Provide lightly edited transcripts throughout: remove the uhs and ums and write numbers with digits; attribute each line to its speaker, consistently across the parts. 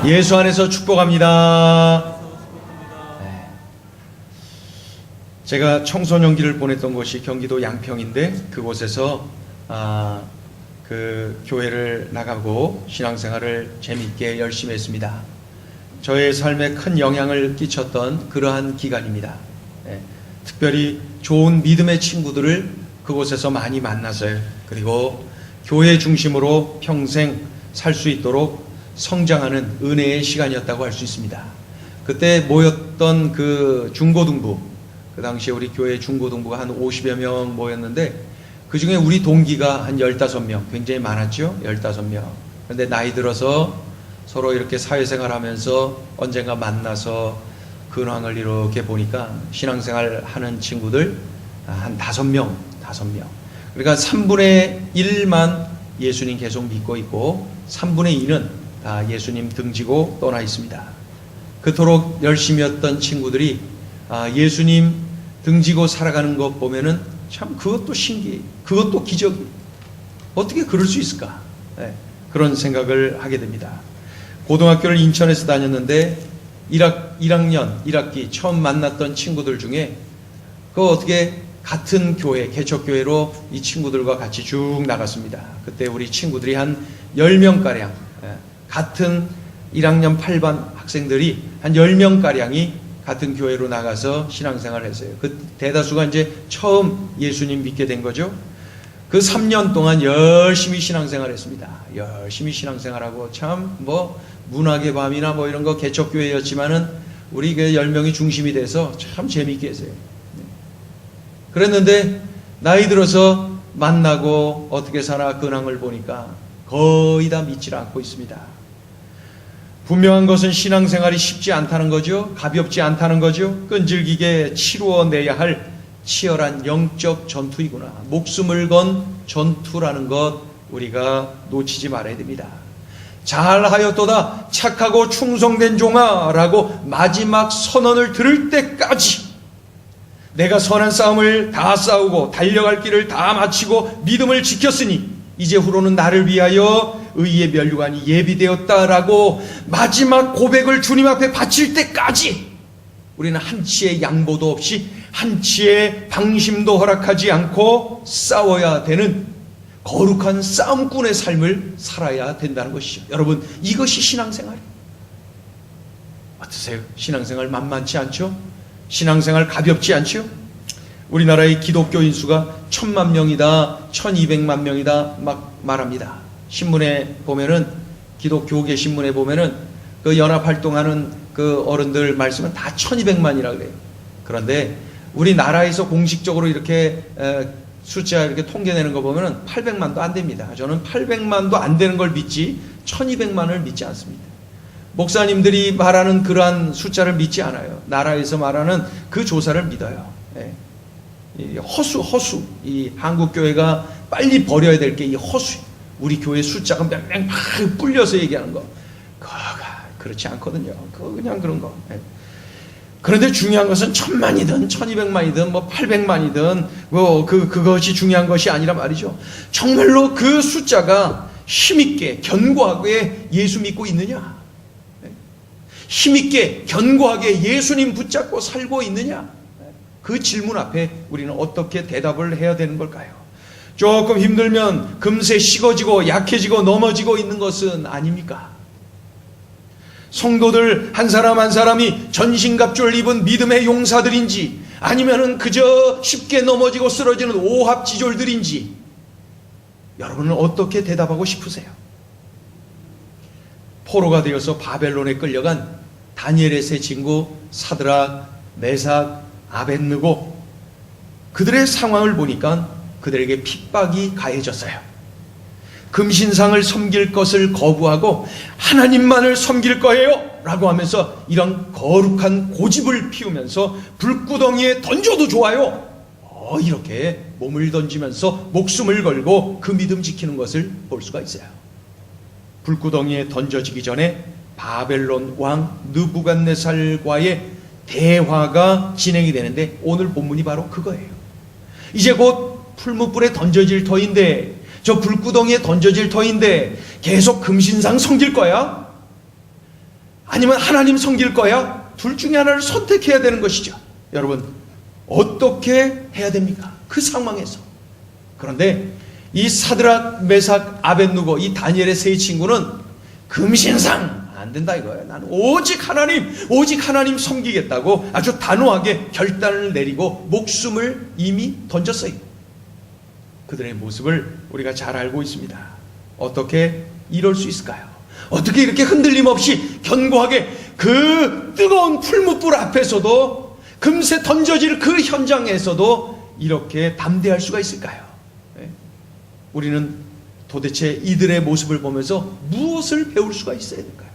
Speaker 1: 예수 안에서 축복합니다. 네. 제가 청소년기를 보냈던 곳이 경기도 양평인데 그곳에서 그 교회를 나가고 신앙생활을 재미있게 열심히 했습니다. 저의 삶에 큰 영향을 끼쳤던 그러한 기간입니다. 네. 특별히 좋은 믿음의 친구들을 그곳에서 많이 만나서요. 그리고 교회 중심으로 평생 살 수 있도록 성장하는 은혜의 시간이었다고 할 수 있습니다. 그때 모였던 그 중고등부, 그 당시에 우리 교회 중고등부가 한 50여 명 모였는데 그 중에 우리 동기가 한 15명, 굉장히 많았죠? 15명. 그런데 나이 들어서 서로 이렇게 사회생활 하면서 언젠가 만나서 근황을 이렇게 보니까 신앙생활 하는 친구들 한 5명. 그러니까 3분의 1만 예수님 계속 믿고 있고 3분의 2는 다 예수님 등지고 떠나 있습니다. 그토록 열심히 했던 친구들이 예수님 등지고 살아가는 것 보면은 참 그것도 신기해. 그것도 기적이. 어떻게 그럴 수 있을까? 네, 그런 생각을 하게 됩니다. 고등학교를 인천에서 다녔는데 1학년 1학기 처음 만났던 친구들 중에 그 어떻게 같은 교회, 개척교회로 이 친구들과 같이 쭉 나갔습니다. 그때 우리 친구들이 한 10명가량, 같은 1학년 8반 학생들이 한 10명가량이 같은 교회로 나가서 신앙생활을 했어요. 그 대다수가 이제 처음 예수님 믿게 된 거죠. 그 3년 동안 열심히 신앙생활을 했습니다. 열심히 신앙생활하고 참 문학의 밤이나 이런 거 개척교회였지만은 우리 그 10명이 중심이 돼서 참 재미있게 했어요. 그랬는데 나이 들어서 만나고 어떻게 사나 근황을 보니까 거의 다 믿질 않고 있습니다. 분명한 것은 신앙생활이 쉽지 않다는 거죠. 가볍지 않다는 거죠. 끈질기게 치루어내야 할 치열한 영적 전투이구나. 목숨을 건 전투라는 것 우리가 놓치지 말아야 됩니다. 잘하였도다 착하고 충성된 종아 라고 마지막 선언을 들을 때까지 내가 선한 싸움을 다 싸우고 달려갈 길을 다 마치고 믿음을 지켰으니 이제 후로는 나를 위하여 의의 면류관이 예비되었다라고 마지막 고백을 주님 앞에 바칠 때까지 우리는 한치의 양보도 없이 한치의 방심도 허락하지 않고 싸워야 되는 거룩한 싸움꾼의 삶을 살아야 된다는 것이죠. 여러분, 이것이 신앙생활이에요. 어떠세요? 신앙생활 만만치 않죠? 신앙생활 가볍지 않죠? 우리나라의 기독교인 수가 1000만 명이다, 1200만 명이다 막 말합니다. 신문에 보면은, 기독교계 신문에 보면은 그 연합활동하는 그 어른들 말씀은 다 1200만이라 그래요. 그런데 우리나라에서 공식적으로 이렇게 숫자 이렇게 통계내는 거 보면은 800만도 안 됩니다. 저는 800만도 안 되는 걸 믿지 1200만을 믿지 않습니다. 목사님들이 말하는 그러한 숫자를 믿지 않아요. 나라에서 말하는 그 조사를 믿어요. 예. 이 허수. 이 한국교회가 빨리 버려야 될 게 이 허수. 우리 교회 숫자가 몇 명 막 불려서 얘기하는 거. 그거가 그렇지 않거든요. 그거 그냥 그런 거. 예. 그런데 중요한 것은 1000만이든 1200만이든 800만이든 그것이 중요한 것이 아니라 말이죠. 정말로 그 숫자가 힘있게 견고하게 예수 믿고 있느냐? 힘있게 견고하게 예수님 붙잡고 살고 있느냐? 그 질문 앞에 우리는 어떻게 대답을 해야 되는 걸까요? 조금 힘들면 금세 식어지고 약해지고 넘어지고 있는 것은 아닙니까? 성도들 한 사람 한 사람이 전신갑주를 입은 믿음의 용사들인지 아니면은 그저 쉽게 넘어지고 쓰러지는 오합지졸들인지 여러분은 어떻게 대답하고 싶으세요? 포로가 되어서 바벨론에 끌려간 다니엘의 세 친구 사드락, 메삭, 아벳느고 그들의 상황을 보니까 그들에게 핍박이 가해졌어요. 금신상을 섬길 것을 거부하고 하나님만을 섬길 거예요 라고 하면서 이런 거룩한 고집을 피우면서 불구덩이에 던져도 좋아요 이렇게 몸을 던지면서 목숨을 걸고 그 믿음 지키는 것을 볼 수가 있어요. 불구덩이에 던져지기 전에 바벨론 왕 느부갓네살과의 대화가 진행이 되는데 오늘 본문이 바로 그거예요. 이제 곧 풀무불에 던져질 터인데 저 불구덩이에 던져질 터인데 계속 금신상 섬길 거야? 아니면 하나님 섬길 거야? 둘 중에 하나를 선택해야 되는 것이죠. 여러분, 어떻게 해야 됩니까? 그 상황에서. 그런데 이 사드락, 메삭, 아벳누고 이 다니엘의 세 친구는 금신상 안 된다 이거예요. 나는 오직 하나님 섬기겠다고 아주 단호하게 결단을 내리고 목숨을 이미 던졌어요. 그들의 모습을 우리가 잘 알고 있습니다. 어떻게 이럴 수 있을까요? 어떻게 이렇게 흔들림 없이 견고하게 그 뜨거운 풀무불 앞에서도, 금세 던져질 그 현장에서도 이렇게 담대할 수가 있을까요? 우리는 도대체 이들의 모습을 보면서 무엇을 배울 수가 있어야 될까요?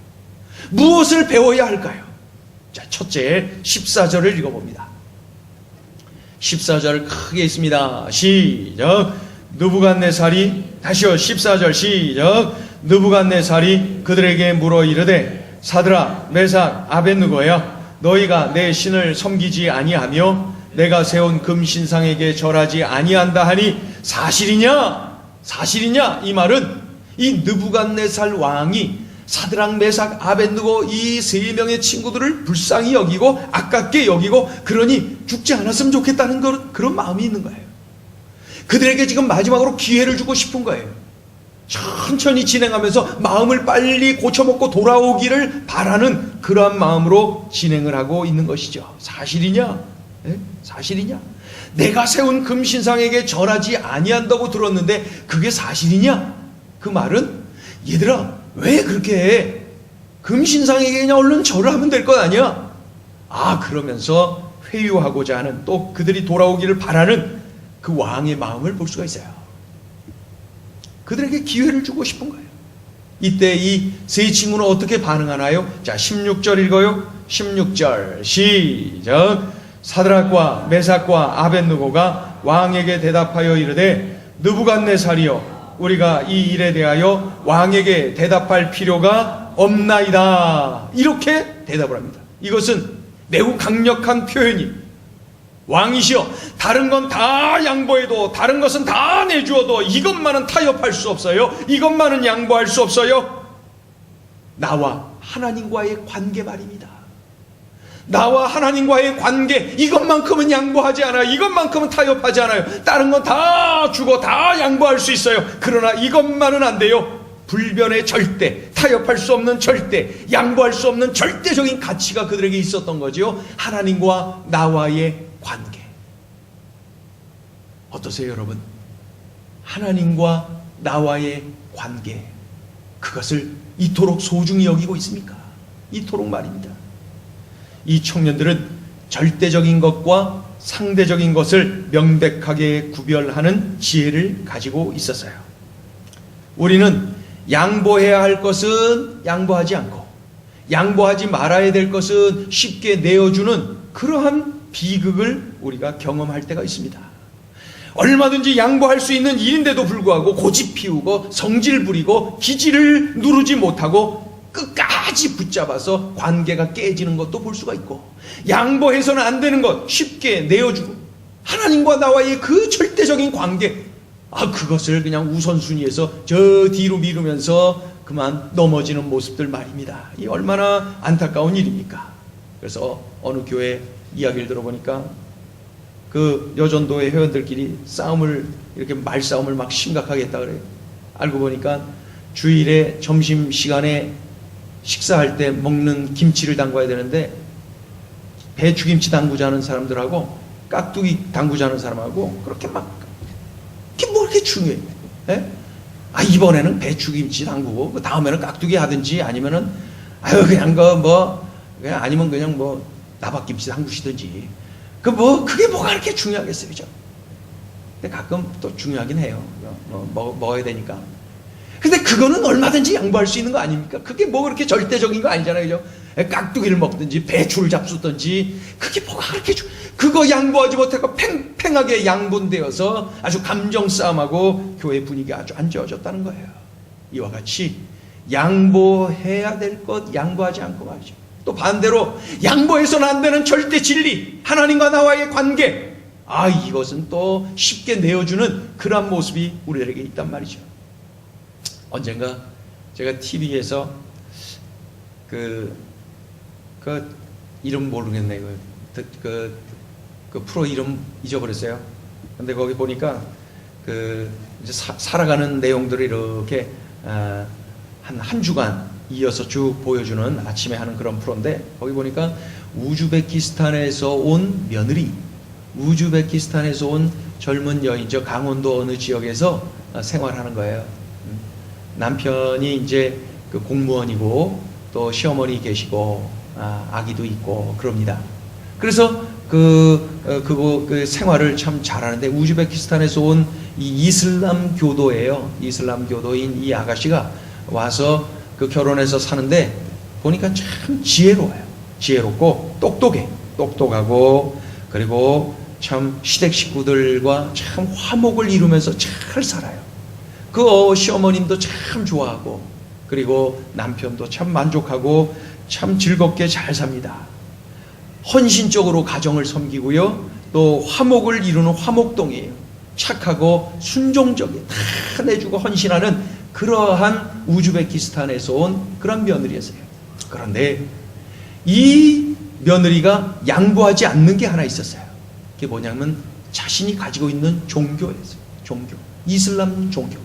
Speaker 1: 무엇을 배워야 할까요? 자, 첫째 14절을 읽어봅니다. 14절 크게 있습니다. 시작. 느부갓네살이, 다시요 14절 시작. 느부갓네살이 그들에게 물어 이르되 사드락, 메삭, 아벳느고야, 너희가 내 신을 섬기지 아니하며 내가 세운 금신상에게 절하지 아니한다 하니 사실이냐? 사실이냐? 이 말은 이 느부갓네살 왕이 사드락, 메삭, 아벳느고 이 세 명의 친구들을 불쌍히 여기고 아깝게 여기고, 그러니 죽지 않았으면 좋겠다는 그런 마음이 있는 거예요. 그들에게 지금 마지막으로 기회를 주고 싶은 거예요. 천천히 진행하면서 마음을 빨리 고쳐먹고 돌아오기를 바라는 그러한 마음으로 진행을 하고 있는 것이죠. 사실이냐? 네? 사실이냐? 내가 세운 금신상에게 절하지 아니한다고 들었는데 그게 사실이냐? 그 말은 얘들아 왜 그렇게 해? 금신상에게 그냥 얼른 절을 하면 될 것 아니야? 그러면서 회유하고자 하는, 또 그들이 돌아오기를 바라는 그 왕의 마음을 볼 수가 있어요. 그들에게 기회를 주고 싶은 거예요. 이때 이 세 친구는 어떻게 반응하나요? 자, 16절 읽어요. 16절 시작. 사드락과 메삭과 아벳느고가 왕에게 대답하여 이르되 느부갓네살이여, 우리가 이 일에 대하여 왕에게 대답할 필요가 없나이다. 이렇게 대답을 합니다. 이것은 매우 강력한 표현이, 왕이시여 다른 건 다 양보해도, 다른 것은 다 내주어도 이것만은 타협할 수 없어요. 이것만은 양보할 수 없어요. 나와 하나님과의 관계 말입니다. 나와 하나님과의 관계, 이것만큼은 양보하지 않아요. 이것만큼은 타협하지 않아요. 다른 건 다 주고 다 양보할 수 있어요. 그러나 이것만은 안 돼요. 불변의 절대, 타협할 수 없는 절대, 양보할 수 없는 절대적인 가치가 그들에게 있었던 거지요. 하나님과 나와의 관계. 어떠세요, 여러분? 하나님과 나와의 관계, 그것을 이토록 소중히 여기고 있습니까? 이토록 말입니다. 이 청년들은 절대적인 것과 상대적인 것을 명백하게 구별하는 지혜를 가지고 있었어요. 우리는 양보해야 할 것은 양보하지 않고, 양보하지 말아야 될 것은 쉽게 내어주는 그러한 비극을 우리가 경험할 때가 있습니다. 얼마든지 양보할 수 있는 일인데도 불구하고 고집 피우고 성질 부리고 기지를 누르지 못하고 끝까지 붙잡아서 관계가 깨지는 것도 볼 수가 있고, 양보해서는 안 되는 것 쉽게 내어주고, 하나님과 나와의 그 절대적인 관계, 그것을 그냥 우선순위에서 저 뒤로 미루면서 그만 넘어지는 모습들 말입니다. 이 얼마나 안타까운 일입니까? 그래서 어느 교회 이야기를 들어보니까 그 여전도의 회원들끼리 싸움을, 이렇게 말싸움을 막 심각하게 했다 그래요. 알고 보니까 주일에 점심시간에 식사할 때 먹는 김치를 담가야 되는데, 배추김치 담그자는 사람들하고 깍두기 담그자는 사람하고 그렇게 막, 그게 뭐 이렇게 중요해? 예? 이번에는 배추김치 담그고 그 다음에는 깍두기 하든지, 아니면은 그냥 그냥 아니면 그냥 나박김치 담그시든지, 그게 뭐가 그렇게 중요하겠어요, 그죠? 근데 가끔 또 중요하긴 해요. 먹어야 되니까. 근데 그거는 얼마든지 양보할 수 있는 거 아닙니까? 그게 뭐 그렇게 절대적인 거 아니잖아요, 그죠? 깍두기를 먹든지 배추를 잡수든지, 그게 뭐가 그렇게 그거 양보하지 못하고 팽팽하게 양분되어서 아주 감정 싸움하고 교회 분위기가 아주 안 좋아졌다는 거예요. 이와 같이 양보해야 될 것 양보하지 않고 말이죠. 또 반대로 양보해서는 안 되는 절대 진리, 하나님과 나와의 관계, 이것은 또 쉽게 내어주는 그런 모습이 우리들에게 있단 말이죠. 언젠가 제가 TV에서 그 그 이름 모르겠네. 그 프로 이름 잊어버렸어요. 근데 거기 보니까 그 이제 살아가는 내용들을 이렇게 한 주간 이어서 쭉 보여주는 아침에 하는 그런 프로인데, 거기 보니까 우즈베키스탄에서 온 며느리, 우즈베키스탄에서 온 젊은 여인, 저 강원도 어느 지역에서 생활하는 거예요. 남편이 이제 그 공무원이고 또 시어머니 계시고 아기도 있고 그럽니다. 그래서 그 생활을 참 잘하는데, 우즈베키스탄에서 온 이 이슬람 교도예요. 이슬람 교도인 이 아가씨가 와서 그 결혼해서 사는데 보니까 참 지혜로워요. 지혜롭고 똑똑하고, 그리고 참 시댁 식구들과 참 화목을 이루면서 잘 살아요. 그 시어머님도 참 좋아하고, 그리고 남편도 참 만족하고 참 즐겁게 잘 삽니다. 헌신적으로 가정을 섬기고요, 또 화목을 이루는 화목동이에요. 착하고 순종적이에요. 다 내주고 헌신하는 그러한 우즈베키스탄에서 온 그런 며느리였어요. 그런데 이 며느리가 양보하지 않는 게 하나 있었어요. 그게 뭐냐면 자신이 가지고 있는 종교였어요. 종교, 이슬람 종교.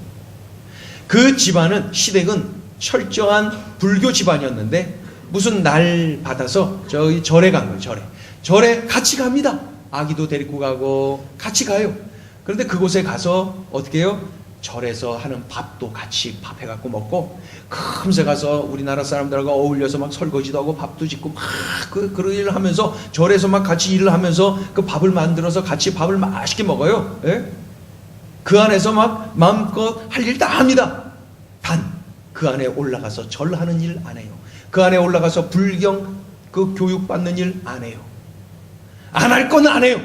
Speaker 1: 그 집안은, 시댁은 철저한 불교 집안이었는데 무슨 날 받아서 저기 절에 간 거예요. 절에 같이 갑니다. 아기도 데리고 가고 같이 가요. 그런데 그곳에 가서 어떻게 해요? 절에서 하는 밥도 같이 밥 해갖고 먹고, 금세 가서 우리나라 사람들과 어울려서 막 설거지도 하고 밥도 짓고 막 그런 일을 하면서, 절에서 막 같이 일을 하면서 그 밥을 만들어서 같이 밥을 맛있게 먹어요. 예? 그 안에서 막 마음껏 할 일 다 합니다. 단 그 안에 올라가서 절하는 일 안 해요. 그 안에 올라가서 불경 그 교육받는 일 안 해요. 안 할 건 안 해요.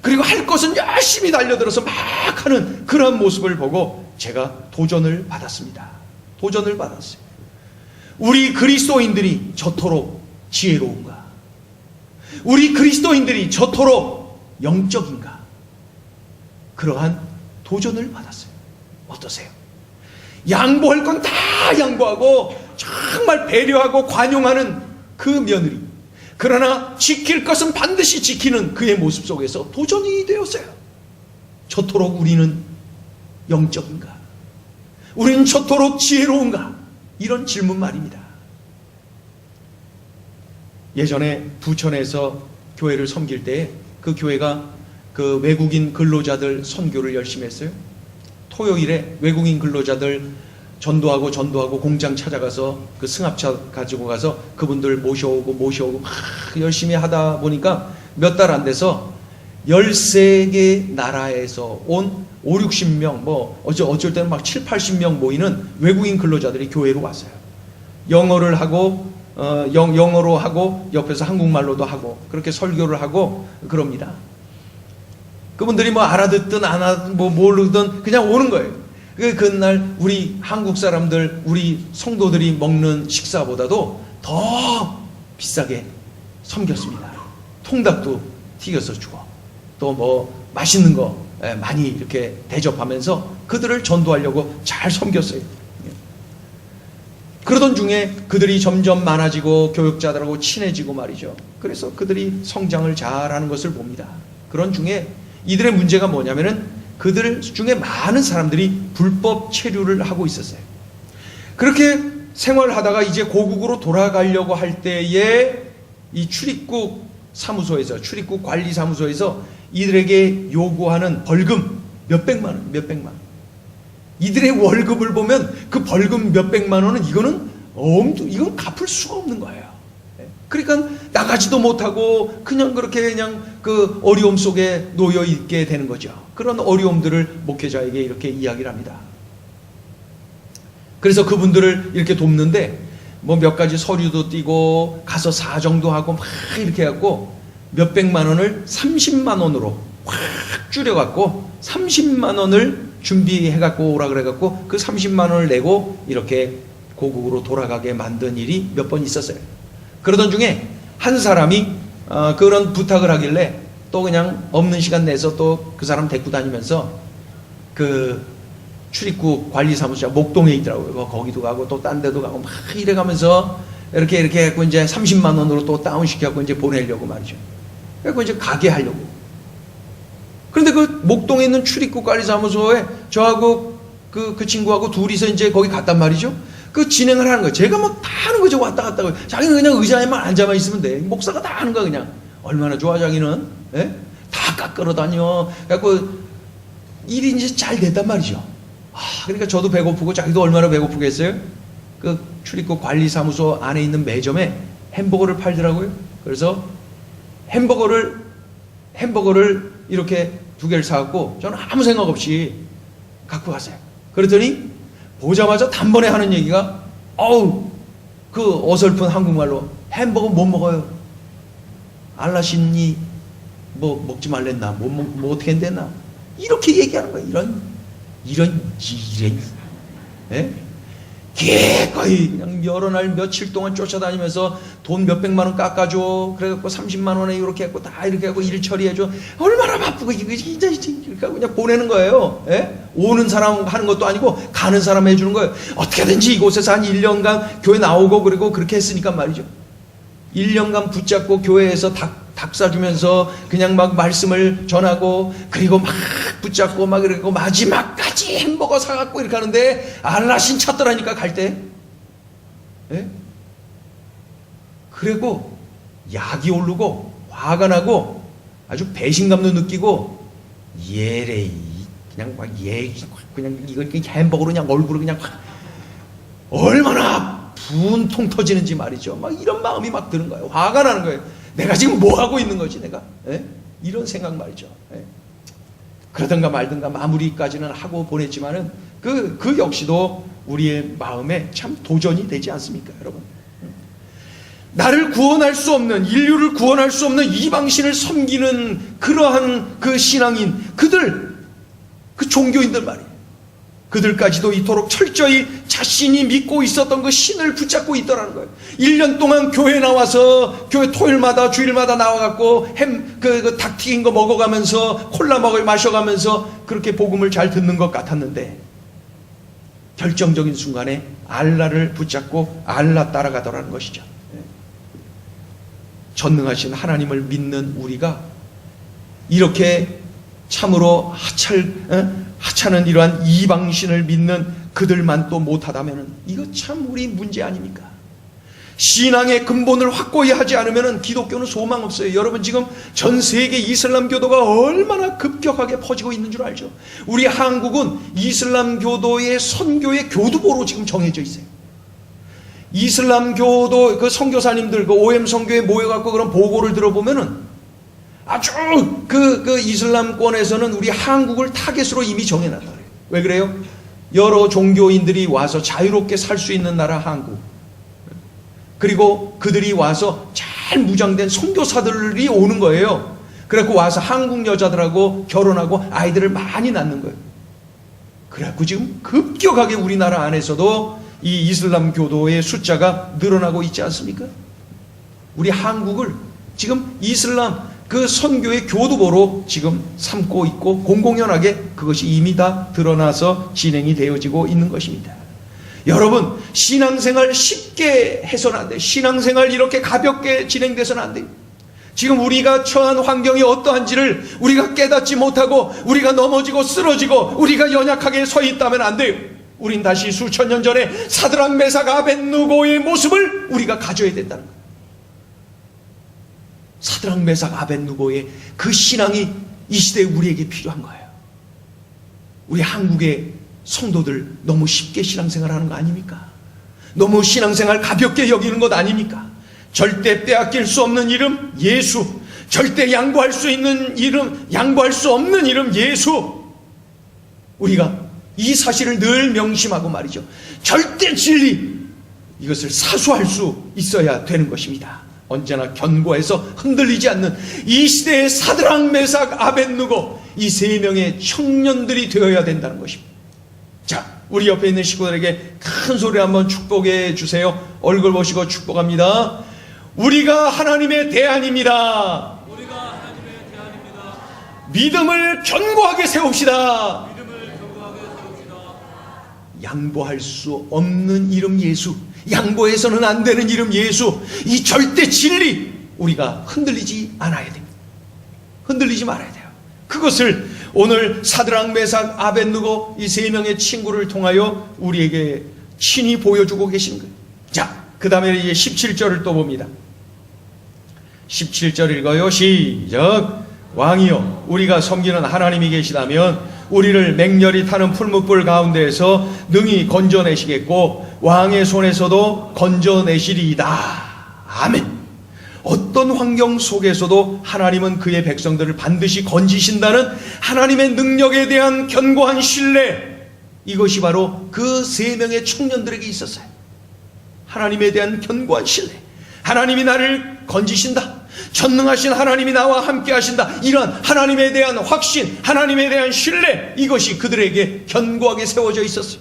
Speaker 1: 그리고 할 것은 열심히 달려들어서 막 하는 그런 모습을 보고 제가 도전을 받았습니다. 도전을 받았어요. 우리 그리스도인들이 저토록 지혜로운가? 우리 그리스도인들이 저토록 영적인가? 그러한 도전을 받았어요. 어떠세요? 양보할 건 다 양보하고 정말 배려하고 관용하는 그 며느리, 그러나 지킬 것은 반드시 지키는 그의 모습 속에서 도전이 되었어요. 저토록 우리는 영적인가? 우리는 저토록 지혜로운가? 이런 질문 말입니다. 예전에 부천에서 교회를 섬길 때 그 교회가 그 외국인 근로자들 선교를 열심히 했어요. 토요일에 외국인 근로자들 전도하고 공장 찾아가서 그 승합차 가지고 가서 그분들 모셔오고 막 열심히 하다 보니까 몇 달 안 돼서 13개 나라에서 온 5, 60명, 어쩔 때는 막 7, 80명 모이는 외국인 근로자들이 교회로 왔어요. 영어를 하고, 영어로 하고, 옆에서 한국말로도 하고, 그렇게 설교를 하고 그럽니다. 그분들이 알아듣든 안 알아듣든 모르든 그냥 오는 거예요. 그날 우리 한국 사람들, 우리 성도들이 먹는 식사보다도 더 비싸게 섬겼습니다. 통닭도 튀겨서 주고, 또 맛있는 거 많이 이렇게 대접하면서 그들을 전도하려고 잘 섬겼어요. 그러던 중에 그들이 점점 많아지고 교육자들하고 친해지고 말이죠. 그래서 그들이 성장을 잘하는 것을 봅니다. 그런 중에 이들의 문제가 뭐냐면은 그들 중에 많은 사람들이 불법 체류를 하고 있었어요. 그렇게 생활하다가 이제 고국으로 돌아가려고 할 때에 이 출입국 관리사무소에서 이들에게 요구하는 벌금 몇백만 원. 이들의 월급을 보면 그 벌금 몇백만 원은 이건 갚을 수가 없는 거예요. 그러니까 나가지도 못하고 그냥 그 어려움 속에 놓여 있게 되는 거죠. 그런 어려움들을 목회자에게 이렇게 이야기를 합니다. 그래서 그분들을 이렇게 돕는데 몇 가지 서류도 띄고 가서 사정도 하고 막 이렇게 해갖고 몇백만 원을 30만 원으로 확 줄여갖고 30만 원을 준비해갖고 오라 그래갖고 그 30만 원을 내고 이렇게 고국으로 돌아가게 만든 일이 몇 번 있었어요. 그러던 중에 한 사람이 그런 부탁을 하길래 또 그냥 없는 시간 내서 또 그 사람 데리고 다니면서 그 출입국 관리사무소가 목동에 있더라고요. 거기도 가고 또 딴 데도 가고 막 이래가면서 이렇게 해갖고 이제 30만 원으로 또 다운시켜갖고 이제 보내려고 말이죠. 그래갖고 이제 가게 하려고. 그런데 그 목동에 있는 출입국 관리사무소에 저하고 그 친구하고 둘이서 이제 거기 갔단 말이죠. 그 진행을 하는 거예요. 제가 막 다 하는 거죠. 왔다 갔다. 자기는 그냥 의자에만 앉아만 있으면 돼. 목사가 다 하는 거야, 그냥. 얼마나 좋아, 자기는. 예? 다 깎으러 다녀. 그래갖고 일이 이제 잘 됐단 말이죠. 그러니까 저도 배고프고 자기도 얼마나 배고프겠어요? 그 출입국 관리사무소 안에 있는 매점에 햄버거를 팔더라고요. 그래서 햄버거를 이렇게 2개를 사갖고 저는 아무 생각 없이 갖고 갔어요. 그랬더니 보자마자 단번에 하는 얘기가 그 어설픈 한국말로 햄버거 못 먹어요. 알라신이 뭐 먹지 말랬나? 뭐 어떻게 했나? 이렇게 얘기하는 거예요. 이런 예? 기꺼이 그냥 여러 날 며칠 동안 쫓아다니면서 돈 몇백만 원 깎아줘. 그래갖고 30만 원에 이렇게 했고 다 이렇게 하고 일 처리해줘. 얼마나 바쁘고 이거 진짜 이렇게 하고 그냥 보내는 거예요. 예? 오는 사람 하는 것도 아니고 가는 사람 해주는 거예요. 어떻게든지 이곳에서 한 1년간 교회 나오고 그리고 그렇게 했으니까 말이죠. 1년간 붙잡고 교회에서 닭 사주면서 그냥 막 말씀을 전하고 그리고 막 붙잡고 막 그러고 마지막까지 햄버거 사갖고 이렇게 하는데 알라신 찾더라니까 갈 때. 예? 그리고 약이 오르고 화가 나고 아주 배신감도 느끼고 예레이 그냥 막 그냥 이거 햄버거로 그냥 얼굴을 그냥 얼마나 분통 터지는지 말이죠. 막 이런 마음이 막 드는 거예요. 화가 나는 거예요. 내가 지금 뭐 하고 있는 거지 내가? 예? 이런 생각 말이죠. 예? 그러든가 말든가 마무리까지는 하고 보냈지만은 그 역시도 우리의 마음에 참 도전이 되지 않습니까, 여러분? 나를 구원할 수 없는, 인류를 구원할 수 없는 이방신을 섬기는 그러한 그 신앙인 그 종교인들 말이에요. 그들까지도 이토록 철저히 자신이 믿고 있었던 그 신을 붙잡고 있더라는 거예요. 1년 동안 교회 나와서 교회 토요일마다 주일마다 나와갖고 닭 튀긴 거 먹어가면서 콜라 마셔가면서 그렇게 복음을 잘 듣는 것 같았는데 결정적인 순간에 알라를 붙잡고 알라 따라가더라는 것이죠. 전능하신 하나님을 믿는 우리가 이렇게 참으로 하찮은 이러한 이방신을 믿는 그들만 또 못하다면 이거 참 우리 문제 아닙니까? 신앙의 근본을 확고히 하지 않으면 기독교는 소망 없어요. 여러분 지금 전 세계 이슬람교도가 얼마나 급격하게 퍼지고 있는 줄 알죠? 우리 한국은 이슬람교도의 선교의 교두보로 지금 정해져 있어요. 이슬람교도 그 선교사님들 그 OM 선교에 모여갖고 그런 보고를 들어보면은 아주 그 이슬람권에서는 우리 한국을 타겟으로 이미 정해놨다 그래요. 왜 그래요? 여러 종교인들이 와서 자유롭게 살 수 있는 나라 한국. 그리고 그들이 와서 잘 무장된 선교사들이 오는 거예요. 그래갖고 와서 한국 여자들하고 결혼하고 아이들을 많이 낳는 거예요. 그래갖고 지금 급격하게 우리나라 안에서도 이 이슬람 교도의 숫자가 늘어나고 있지 않습니까? 우리 한국을 지금 이슬람 그 선교의 교두보로 지금 삼고 있고 공공연하게 그것이 이미 다 드러나서 진행이 되어지고 있는 것입니다. 여러분 신앙생활 쉽게 해서는 안 돼요. 신앙생활 이렇게 가볍게 진행돼서는 안 돼요. 지금 우리가 처한 환경이 어떠한지를 우리가 깨닫지 못하고 우리가 넘어지고 쓰러지고 우리가 연약하게 서 있다면 안 돼요. 우린 다시 수천 년 전에 사드락 메삭 아벳느고의 모습을 우리가 가져야 된다는 거예요. 사드락 메삭 아벳느고의 그 신앙이 이 시대에 우리에게 필요한 거예요. 우리 한국의 성도들 너무 쉽게 신앙생활하는 거 아닙니까? 너무 신앙생활 가볍게 여기는 것 아닙니까? 절대 빼앗길 수 없는 이름 예수, 절대 양보할 수 있는 이름, 양보할 수 없는 이름 예수. 우리가 이 사실을 늘 명심하고 말이죠. 절대 진리, 이것을 사수할 수 있어야 되는 것입니다. 언제나 견고해서 흔들리지 않는 이 시대의 사드락 메삭 아벳느고 이 세 명의 청년들이 되어야 된다는 것입니다. 자, 우리 옆에 있는 식구들에게 큰 소리 한번 축복해 주세요. 얼굴 보시고 축복합니다. 우리가 하나님의 대안입니다. 믿음을 견고하게 세웁시다. 양보할 수 없는 이름 예수, 양보해서는 안 되는 이름 예수, 이 절대 진리, 우리가 흔들리지 않아야 됩니다. 흔들리지 말아야 돼요. 그것을 오늘 사드락, 메삭, 아벳느고 이 세 명의 친구를 통하여 우리에게 친히 보여주고 계신 거예요. 자, 그 다음에 이제 17절을 또 봅니다. 17절 읽어요. 시작. 왕이여, 우리가 섬기는 하나님이 계시다면 우리를 맹렬히 타는 풀무불 가운데에서 능히 건져내시겠고 왕의 손에서도 건져내시리이다. 아멘. 어떤 환경 속에서도 하나님은 그의 백성들을 반드시 건지신다는 하나님의 능력에 대한 견고한 신뢰, 이것이 바로 그 세 명의 청년들에게 있었어요. 하나님에 대한 견고한 신뢰, 하나님이 나를 건지신다, 전능하신 하나님이 나와 함께 하신다, 이런 하나님에 대한 확신, 하나님에 대한 신뢰, 이것이 그들에게 견고하게 세워져 있었어요.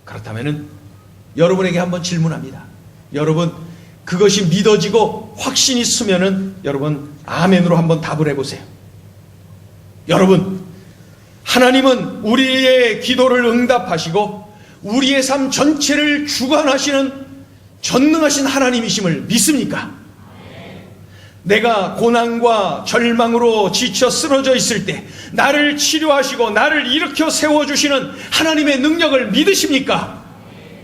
Speaker 1: 그렇다면 여러분에게 한번 질문합니다. 여러분, 그것이 믿어지고 확신이 있으면은 여러분 아멘으로 한번 답을 해보세요. 여러분, 하나님은 우리의 기도를 응답하시고 우리의 삶 전체를 주관하시는 전능하신 하나님이심을 믿습니까? 내가 고난과 절망으로 지쳐 쓰러져 있을 때 나를 치료하시고 나를 일으켜 세워주시는 하나님의 능력을 믿으십니까?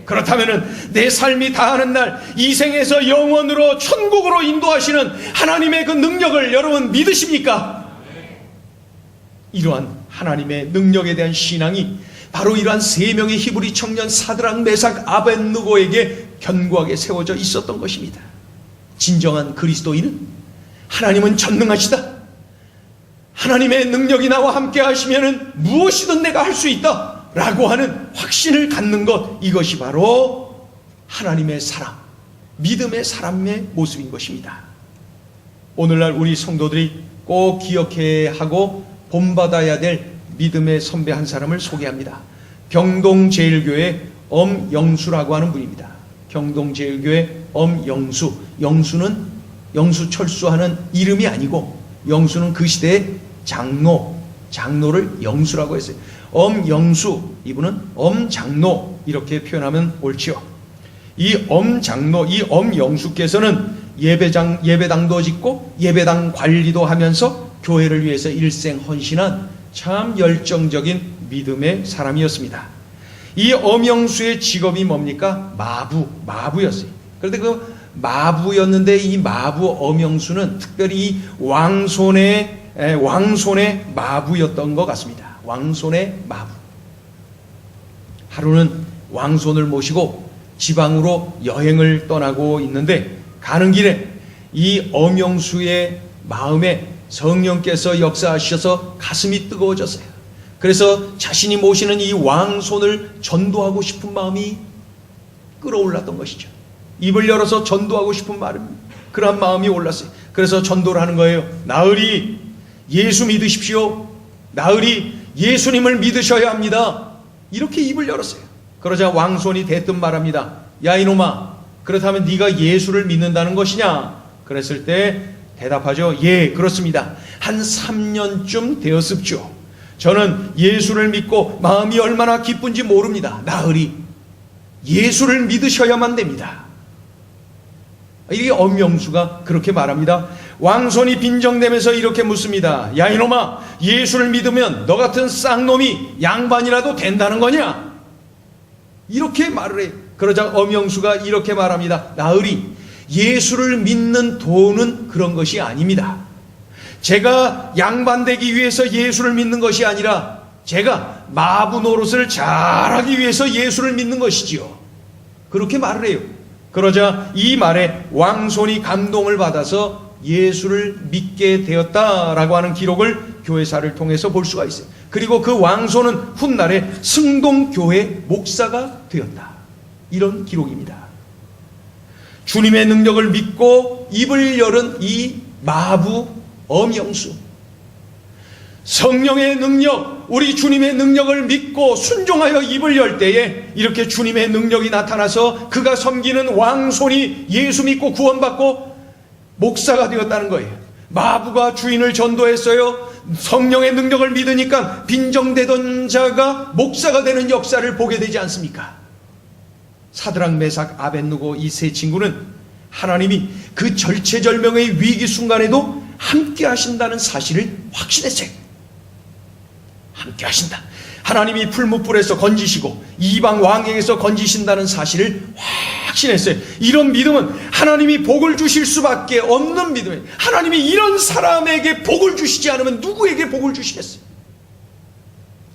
Speaker 1: 그렇다면 내 삶이 다하는 날 이 생에서 영원으로 천국으로 인도하시는 하나님의 그 능력을 여러분 믿으십니까? 이러한 하나님의 능력에 대한 신앙이 바로 이러한 세 명의 히브리 청년 사드락, 메삭, 아벳느고에게 견고하게 세워져 있었던 것입니다. 진정한 그리스도인은 하나님은 전능하시다, 하나님의 능력이 나와 함께 하시면 무엇이든 내가 할 수 있다 라고 하는 확신을 갖는 것, 이것이 바로 하나님의 사람, 믿음의 사람의 모습인 것입니다. 오늘날 우리 성도들이 꼭 기억해야 하고 본받아야 될 믿음의 선배 한 사람을 소개합니다. 경동제일교회 엄영수라고 하는 분입니다. 경동제일교회 엄영수, 영수는 영수철수하는 이름이 아니고 영수는 그 시대의 장로를 영수라고 했어요. 엄영수, 이분은 엄장로 이렇게 표현하면 옳지요. 이 엄장로, 이 엄영수께서는 예배당도 짓고 예배당 관리도 하면서 교회를 위해서 일생 헌신한 참 열정적인 믿음의 사람이었습니다. 이 엄영수의 직업이 뭡니까? 마부였어요. 그런데 그 마부였는데 이 마부 엄영수는 특별히 왕손의 마부였던 것 같습니다. 왕손의 마부. 하루는 왕손을 모시고 지방으로 여행을 떠나고 있는데 가는 길에 이 엄영수의 마음에 성령께서 역사하셔서 가슴이 뜨거워졌어요. 그래서 자신이 모시는 이 왕손을 전도하고 싶은 마음이 끌어올랐던 것이죠. 입을 열어서 전도하고 싶은 그런 마음이 올랐어요. 그래서 전도를 하는 거예요. 나으리, 예수 믿으십시오. 나으리, 예수님을 믿으셔야 합니다. 이렇게 입을 열었어요. 그러자 왕손이 대뜸 말합니다. 야 이놈아, 그렇다면 네가 예수를 믿는다는 것이냐? 그랬을 때 대답하죠. 예, 그렇습니다. 한 3년쯤 되었습죠. 저는 예수를 믿고 마음이 얼마나 기쁜지 모릅니다. 나으리, 예수를 믿으셔야만 됩니다. 이 엄영수가 그렇게 말합니다. 왕손이 빈정대면서 이렇게 묻습니다. 야 이놈아, 예수를 믿으면 너 같은 쌍놈이 양반이라도 된다는 거냐? 이렇게 말을 해요. 그러자 엄영수가 이렇게 말합니다. 나으리, 예수를 믿는 도는 그런 것이 아닙니다. 제가 양반되기 위해서 예수를 믿는 것이 아니라 제가 마부 노릇을 잘하기 위해서 예수를 믿는 것이지요. 그렇게 말을 해요. 그러자 이 말에 왕손이 감동을 받아서 예수를 믿게 되었다라고 하는 기록을 교회사를 통해서 볼 수가 있어요. 그리고 그 왕손은 훗날에 승동교회 목사가 되었다. 이런 기록입니다. 주님의 능력을 믿고 입을 열은 이 마부 엄영수, 성령의 능력, 우리 주님의 능력을 믿고 순종하여 입을 열 때에 이렇게 주님의 능력이 나타나서 그가 섬기는 왕손이 예수 믿고 구원받고 목사가 되었다는 거예요. 마부가 주인을 전도했어요. 성령의 능력을 믿으니까 빈정되던 자가 목사가 되는 역사를 보게 되지 않습니까? 사드락, 메삭, 아벳느고 이 세 친구는 하나님이 그 절체절명의 위기 순간에도 함께 하신다는 사실을 확신했어요. 함께 하신다. 하나님이 풀무불에서 건지시고 이방 왕에게서 건지신다는 사실을 확신했어요. 이런 믿음은 하나님이 복을 주실 수밖에 없는 믿음이에요. 하나님이 이런 사람에게 복을 주시지 않으면 누구에게 복을 주시겠어요?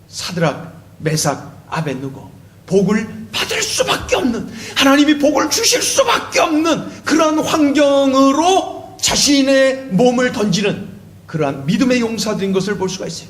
Speaker 1: 사드락, 메삭, 아벳느고 복을 받을 수밖에 없는, 하나님이 복을 주실 수밖에 없는 그러한 환경으로 자신의 몸을 던지는 그러한 믿음의 용사들인 것을 볼 수가 있어요.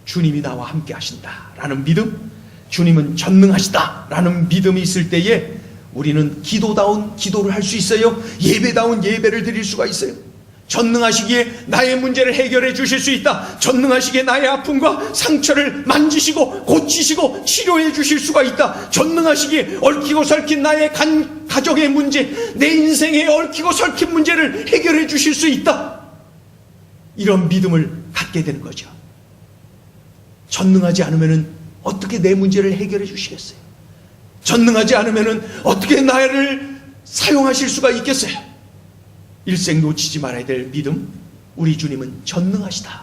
Speaker 1: 주님이 나와 함께 하신다라는 믿음, 주님은 전능하시다라는 믿음이 있을 때에 우리는 기도다운 기도를 할 수 있어요. 예배다운 예배를 드릴 수가 있어요. 전능하시기에 나의 문제를 해결해 주실 수 있다. 전능하시기에 나의 아픔과 상처를 만지시고 고치시고 치료해 주실 수가 있다. 전능하시기에 얽히고 설킨 나의 가정의 문제, 내 인생에 얽히고 설킨 문제를 해결해 주실 수 있다. 이런 믿음을 갖게 되는 거죠. 전능하지 않으면 어떻게 내 문제를 해결해 주시겠어요? 전능하지 않으면 어떻게 나를 사용하실 수가 있겠어요? 일생 놓치지 말아야 될 믿음, 우리 주님은 전능하시다.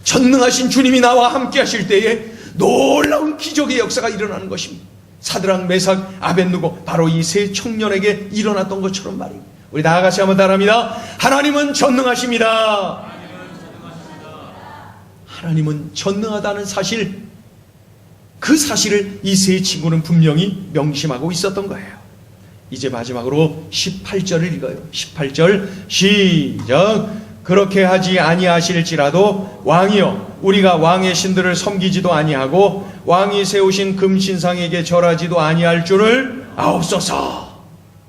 Speaker 1: 전능하신 주님이 나와 함께 하실 때에 놀라운 기적의 역사가 일어나는 것입니다. 사드락, 메삭, 아벳느고 바로 이 세 청년에게 일어났던 것처럼 말입니다. 우리 다 같이 한번 따라합니다. 하나님은 전능하십니다. 하나님은 전능하다는 사실, 그 사실을 이 세 친구는 분명히 명심하고 있었던 거예요. 이제 마지막으로 18절을 읽어요. 18절 시작. 그렇게 하지 아니하실지라도 왕이여 우리가 왕의 신들을 섬기지도 아니하고 왕이 세우신 금신상에게 절하지도 아니할 줄을 아옵소서.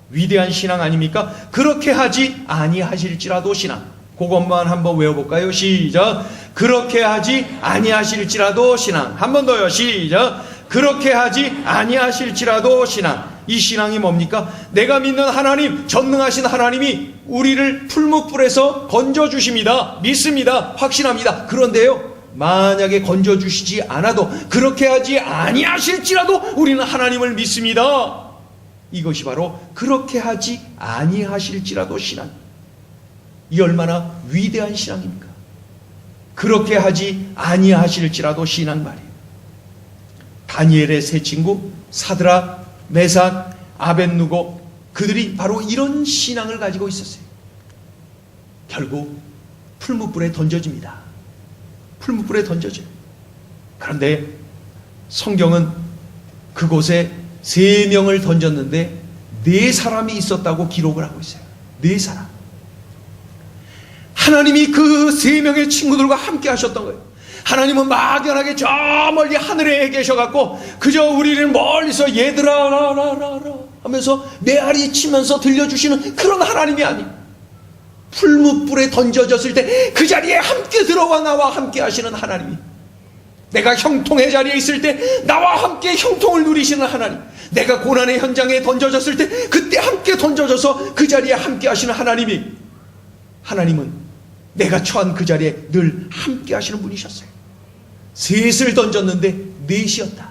Speaker 1: 위대한 신앙 아닙니까? 그렇게 하지 아니하실지라도 신앙. 그것만 한번 외워볼까요? 시작. 그렇게 하지 아니하실지라도 신앙. 한 번 더요. 시작. 그렇게 하지 아니하실지라도 신앙. 이 신앙이 뭡니까? 내가 믿는 하나님, 전능하신 하나님이 우리를 풀무불에서 건져주십니다. 믿습니다. 확신합니다. 그런데요, 만약에 건져주시지 않아도, 그렇게 하지 아니하실지라도 우리는 하나님을 믿습니다. 이것이 바로 그렇게 하지 아니하실지라도 신앙. 이 얼마나 위대한 신앙입니까? 그렇게 하지 아니하실지라도 신앙 말이에요. 다니엘의 세 친구 사드락, 메삭, 아벳느고 그들이 바로 이런 신앙을 가지고 있었어요. 결국 풀무불에 던져집니다. 풀무불에 던져져요. 그런데 성경은 그곳에 3명을 던졌는데 4사람이 있었다고 기록을 하고 있어요. 4사람. 하나님이 그 3명의 친구들과 함께 하셨던 거예요. 하나님은 막연하게 저 멀리 하늘에 계셔갖고 그저 우리를 멀리서 얘들아 라라라라 하면서 메아리 치면서 들려주시는 그런 하나님이 아니에요. 풀무불에 던져졌을 때 그 자리에 함께 들어와 나와 함께 하시는 하나님이, 내가 형통의 자리에 있을 때 나와 함께 형통을 누리시는 하나님, 내가 고난의 현장에 던져졌을 때 그때 함께 던져져서 그 자리에 함께 하시는 하나님이, 하나님은 내가 처한 그 자리에 늘 함께 하시는 분이셨어요. 셋을 던졌는데 4이었다.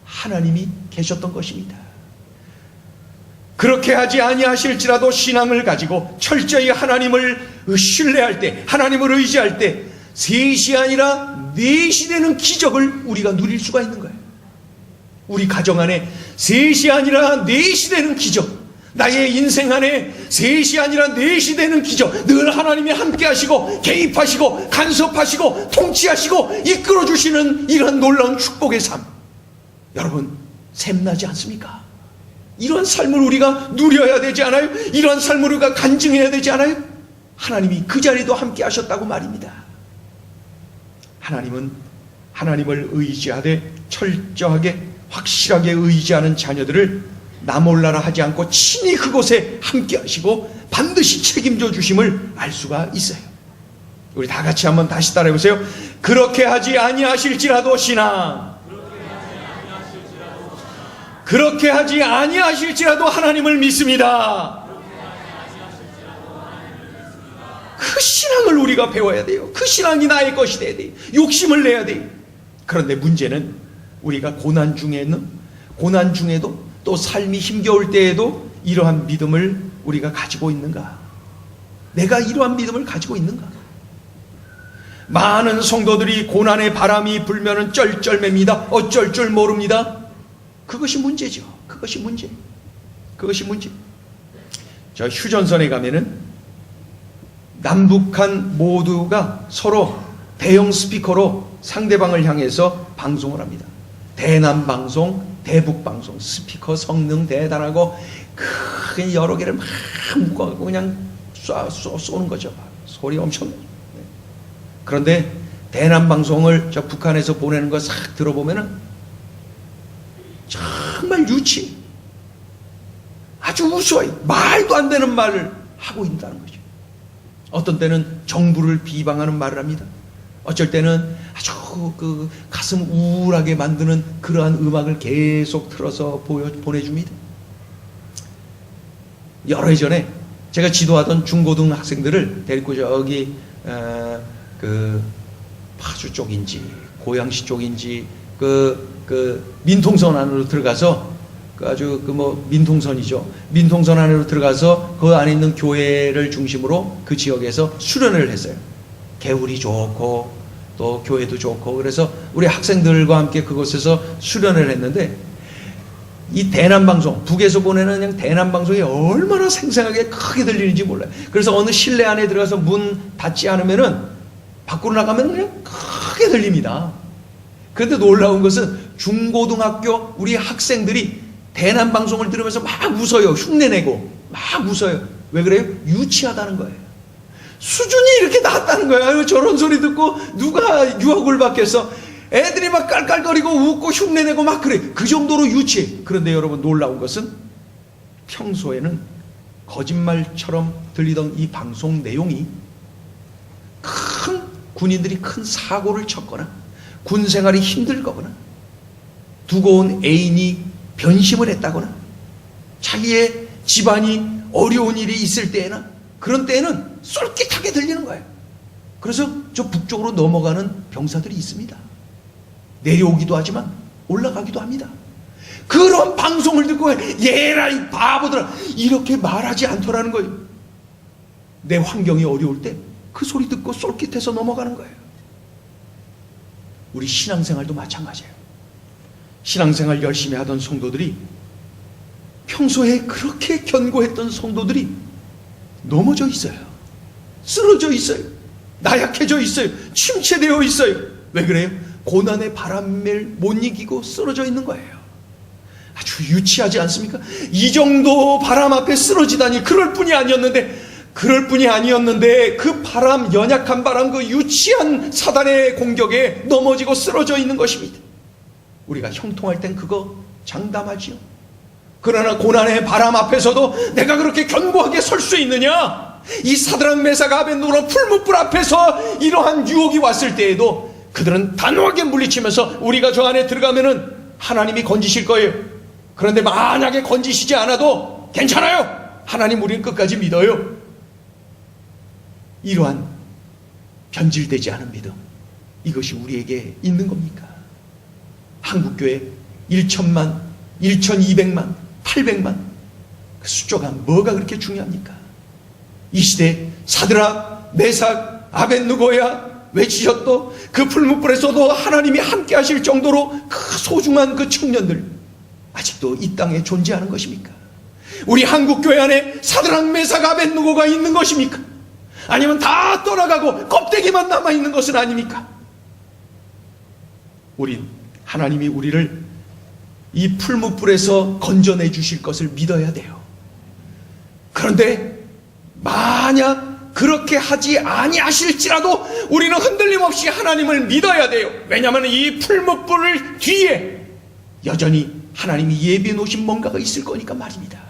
Speaker 1: 하나님이 계셨던 것입니다. 그렇게 하지 아니하실지라도 신앙을 가지고 철저히 하나님을 신뢰할 때, 하나님을 의지할 때 3이 아니라 4이 되는 기적을 우리가 누릴 수가 있는 거예요. 우리 가정 안에 3이 아니라 4이 되는 기적, 나의 인생 안에 3이 아니라 4이 되는 기적, 늘 하나님이 함께 하시고 개입하시고 간섭하시고 통치하시고 이끌어주시는 이런 놀라운 축복의 삶, 여러분 샘나지 않습니까? 이런 삶을 우리가 누려야 되지 않아요? 이런 삶을 우리가 간증해야 되지 않아요? 하나님이 그 자리도 함께 하셨다고 말입니다. 하나님은 하나님을 의지하되 철저하게 확실하게 의지하는 자녀들을 나 몰라라 하지 않고 친히 그곳에 함께 하시고 반드시 책임져 주심을 알 수가 있어요. 우리 다 같이 한번 다시 따라해 보세요. 그렇게 하지 아니하실지라도 신앙. 그렇게 하지 아니하실지라도 하나님을 믿습니다. 그 신앙을 우리가 배워야 돼요. 그 신앙이 나의 것이 돼야 돼요. 욕심을 내야 돼요. 그런데 문제는 우리가 고난 중에도 또 삶이 힘겨울 때에도 이러한 믿음을 우리가 가지고 있는가? 내가 이러한 믿음을 가지고 있는가? 많은 성도들이 고난의 바람이 불면은 쩔쩔맵니다. 어쩔 줄 모릅니다. 그것이 문제죠. 그것이 문제. 저 휴전선에 가면은 남북한 모두가 서로 대형 스피커로 상대방을 향해서 방송을 합니다. 대남방송, 대북방송, 스피커 성능 대단하고 크게 여러 개를 막 묶어갖고 그냥 쏘는 거죠. 소리 엄청. 그런데 대남방송을 저 북한에서 보내는 거 싹 들어보면은 정말 유치, 아주 우스워요. 말도 안 되는 말을 하고 있다는 거죠. 어떤 때는 정부를 비방하는 말을 합니다. 어쩔 때는 아주 그 가슴 우울하게 만드는 그러한 음악을 계속 틀어서 보내줍니다. 여러 해 전에 제가 지도하던 중고등 학생들을 데리고 저기 그 파주 쪽인지 고양시 쪽인지 그 민통선 안으로 들어가서 아주 민통선이죠. 민통선 안으로 들어가서 그 안에 있는 교회를 중심으로 그 지역에서 수련회를 했어요. 개울이 좋고 또 교회도 좋고 그래서 우리 학생들과 함께 그곳에서 수련회를 했는데 이 대남방송, 북에서 보내는 그냥 대남방송이 얼마나 생생하게 크게 들리는지 몰라요. 그래서 어느 실내 안에 들어가서 문 닫지 않으면은 밖으로 나가면 그냥 크게 들립니다. 그런데 놀라운 것은 중고등학교 우리 학생들이 대남방송을 들으면서 막 웃어요. 흉내내고 막 웃어요. 왜 그래요? 유치하다는 거예요. 수준이 이렇게 낮다는 거예요. 저런 소리 듣고 누가 유혹을 받겠어. 애들이 막 깔깔거리고 웃고 흉내내고 막 그래. 그 정도로 유치해. 그런데 여러분 놀라운 것은 평소에는 거짓말처럼 들리던 이 방송 내용이 군인들이 큰 사고를 쳤거나 군 생활이 힘들거나 두고 온 애인이 변심을 했다거나 자기의 집안이 어려운 일이 있을 때에나 그런 때에는 쏠깃하게 들리는 거예요. 그래서 저 북쪽으로 넘어가는 병사들이 있습니다. 내려오기도 하지만 올라가기도 합니다. 그런 방송을 듣고 얘라 이 바보들아 이렇게 말하지 않더라는 거예요. 내 환경이 어려울 때 그 소리 듣고 쏠깃해서 넘어가는 거예요. 우리 신앙생활도 마찬가지예요. 신앙생활 열심히 하던 성도들이 평소에 그렇게 견고했던 성도들이 넘어져 있어요. 쓰러져 있어요. 나약해져 있어요. 침체되어 있어요. 왜 그래요? 고난의 바람을 못 이기고 쓰러져 있는 거예요. 아주 유치하지 않습니까? 이 정도 바람 앞에 쓰러지다니 그럴 뿐이 아니었는데 그 바람, 연약한 바람, 그 유치한 사단의 공격에 넘어지고 쓰러져 있는 것입니다. 우리가 형통할 땐 그거 장담하지요. 그러나 고난의 바람 앞에서도 내가 그렇게 견고하게 설 수 있느냐? 이 사드락 메삭 아벳느고로 풀무불 앞에서 이러한 유혹이 왔을 때에도 그들은 단호하게 물리치면서 우리가 저 안에 들어가면은 하나님이 건지실 거예요. 그런데 만약에 건지시지 않아도 괜찮아요. 하나님 우리는 끝까지 믿어요. 이러한 변질되지 않은 믿음, 이것이 우리에게 있는 겁니까? 한국교회 1,000만, 1,200만, 800만 그 숫자가 뭐가 그렇게 중요합니까? 이 시대 사드락, 메삭, 아벳느고야 외치셨도 그 풀무불에서도 하나님이 함께 하실 정도로 그 소중한 그 청년들 아직도 이 땅에 존재하는 것입니까? 우리 한국교회 안에 사드락, 메삭, 아벳느고가 있는 것입니까? 아니면 다 떠나가고 껍데기만 남아있는 것은 아닙니까? 우린 하나님이 우리를 이 풀무불에서 건져내 주실 것을 믿어야 돼요. 그런데 만약 그렇게 하지 아니하실지라도 우리는 흔들림 없이 하나님을 믿어야 돼요. 왜냐하면 이 풀무불 뒤에 여전히 하나님이 예비해 놓으신 뭔가가 있을 거니까 말입니다.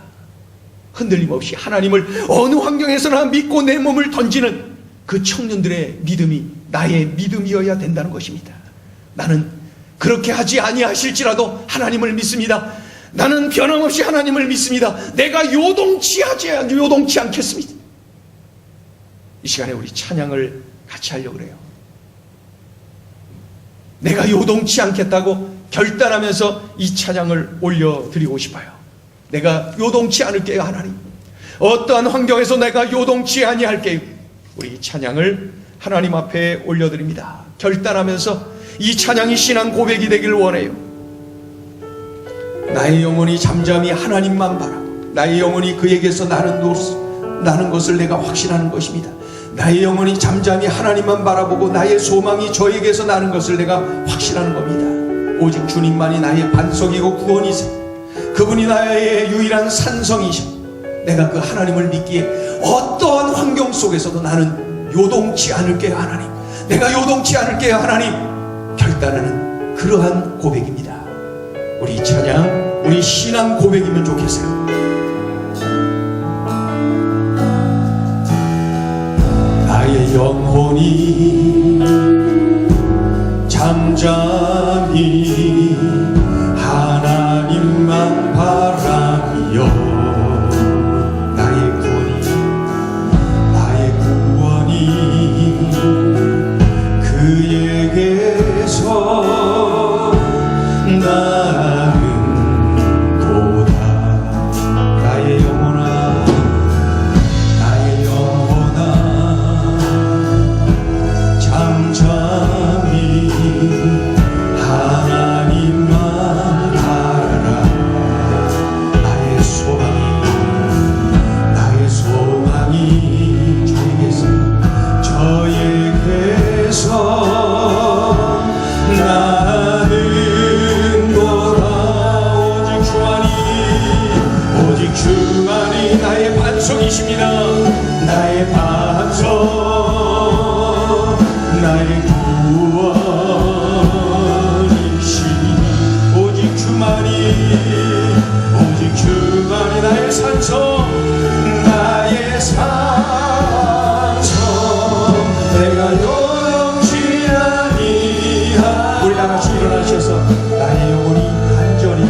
Speaker 1: 흔들림 없이 하나님을 어느 환경에서나 믿고 내 몸을 던지는 그 청년들의 믿음이 나의 믿음이어야 된다는 것입니다. 나는 그렇게 하지 아니하실지라도 하나님을 믿습니다. 나는 변함없이 하나님을 믿습니다. 내가 요동치 않겠습니다. 이 시간에 우리 찬양을 같이 하려고 그래요. 내가 요동치 않겠다고 결단하면서 이 찬양을 올려드리고 싶어요. 내가 요동치 않을게요. 하나님, 어떠한 환경에서 내가 요동치 아니할게요. 우리 찬양을 하나님 앞에 올려드립니다. 결단하면서 이 찬양이 신앙 고백이 되길 원해요. 나의 영혼이 잠잠히 하나님만 바라고, 나의 영혼이 그에게서 나는 것을 내가 확신하는 것입니다. 나의 영혼이 잠잠히 하나님만 바라보고 나의 소망이 저에게서 나는 것을 내가 확신하는 겁니다. 오직 주님만이 나의 반석이고 구원이세요. 그분이 나의 유일한 산성이셔. 내가 그 하나님을 믿기에 어떠한 환경 속에서도 나는 요동치 않을게요. 하나님, 내가 요동치 않을게요. 하나님, 결단하는 그러한 고백입니다. 우리 찬양, 우리 신앙 고백이면 좋겠어요. 나의 영혼이 잠잠히 하나님만 바라며 나의 구원이 그에게서 나는 도다. 나의 영혼아, 나의 영혼아, 잠잠히 하나님만 바라라. 나의 소망이 저에게서 나는 도다. 오직 주만이 나의 반석이십니다. 나의 반석, 나의 구원이시니 오직 주만이 나의 산성, 나의 산성, 내가 요동치 아니하. 우리 다같이 일어나셔서 나의 영혼이 간절히,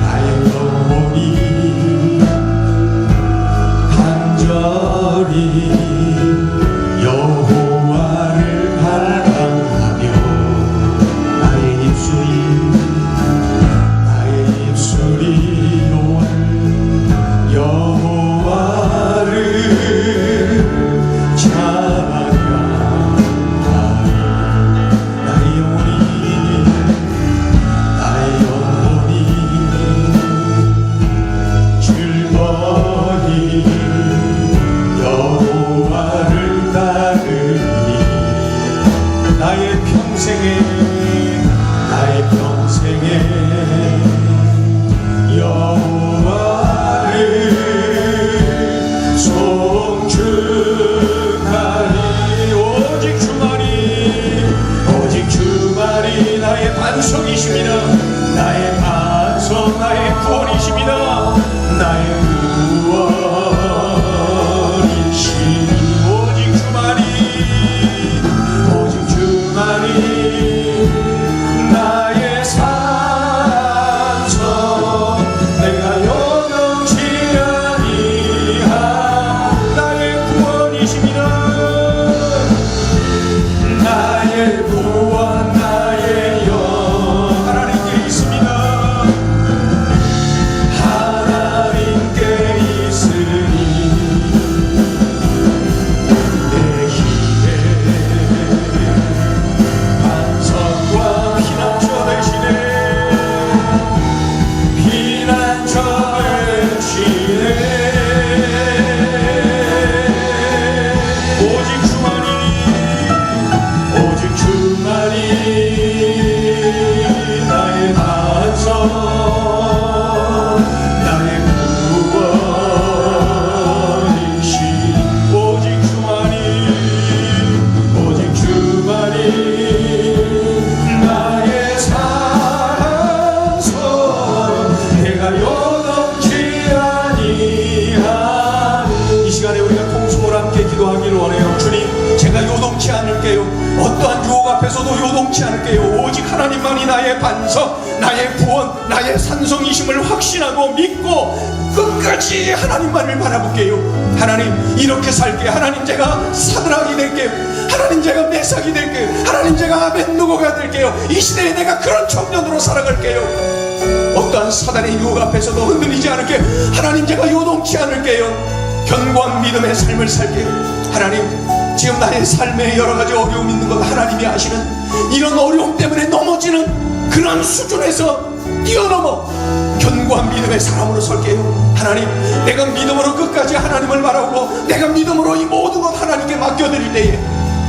Speaker 1: 나의 영혼이 간절히 여호와를 갈망하며 나의 입술이 여호와를 찬양하리. 나의 영혼이 즐거이 여호와를 따르니 나의 평생에 여호와를 송축하리. 오직 주만이 나의 반석이십니다. 나의 반석, 나의 구원이십니다. 나의 구원이시니 오직 주만이 나의 산성, 내가 요동치 아니하. 나의 구원이십니다. 나의 구원, 나의 영 하나님께 있습니다. 하나님께 있으니 내 힘의 반석과 피난처 되시네. 오직 주만이 나의 반석, 나의 구원이시. 오직 주만이 나의 산성, 내가 요동치 아니하. 이 시간에 우리가 통성으로 함께 기도하기를 원해요. 주님, 제가 요동치 않을게요. 어떠한 유혹 앞에서도 요동치 않을게요. 오직 하나님만이 나의 반석, 나의 구원, 나의 산성이심을 확신하고 믿고 끝까지 하나님만을 바라볼게요. 하나님, 이렇게 살게요. 하나님, 제가 사드락이 될게요. 하나님, 제가 메삭이 될게요. 하나님, 제가 아벤누고가 될게요. 이 시대에 내가 그런 청년으로 살아갈게요.
Speaker 2: 어떠한 사단의 유혹 앞에서도 흔들리지 않을게. 하나님, 제가 요동치 않을게요. 견고한 믿음의 삶을 살게요. 하나님, 지금 나의 삶에 여러가지 어려움이 있는 것 하나님이 아시는, 이런 어려움 때문에 넘어지는 그런 수준에서 뛰어넘어 견고한 믿음의 사람으로 설게요. 하나님, 내가 믿음으로 끝까지 하나님을 바라보고 내가 믿음으로 이 모든 것 하나님께 맡겨드릴 때에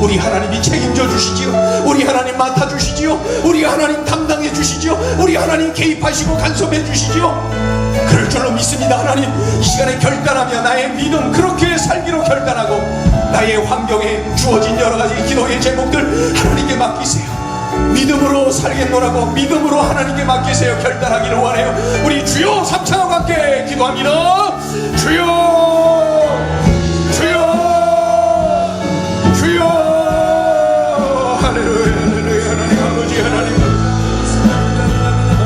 Speaker 2: 우리 하나님이 책임져 주시지요. 우리 하나님 맡아주시지요. 우리 하나님 담당해 주시지요. 우리 하나님 개입하시고 간섭해 주시지요. 그럴 줄로 믿습니다. 하나님, 이 시간에 결단하며 나의 믿음 그렇게 살기로 결단하고 나의 환경에 주어진 여러가지 기도의 제목들 하나님께 맡기세요. 믿음으로 살겠노라고 믿음으로 하나님께 맡기세요. 결단하기를 원해요. 우리 주여 삼창과 함께 기도합니다. 주여, 주여, 주여. 할렐루야, 할렐루야. 하나님 아버지,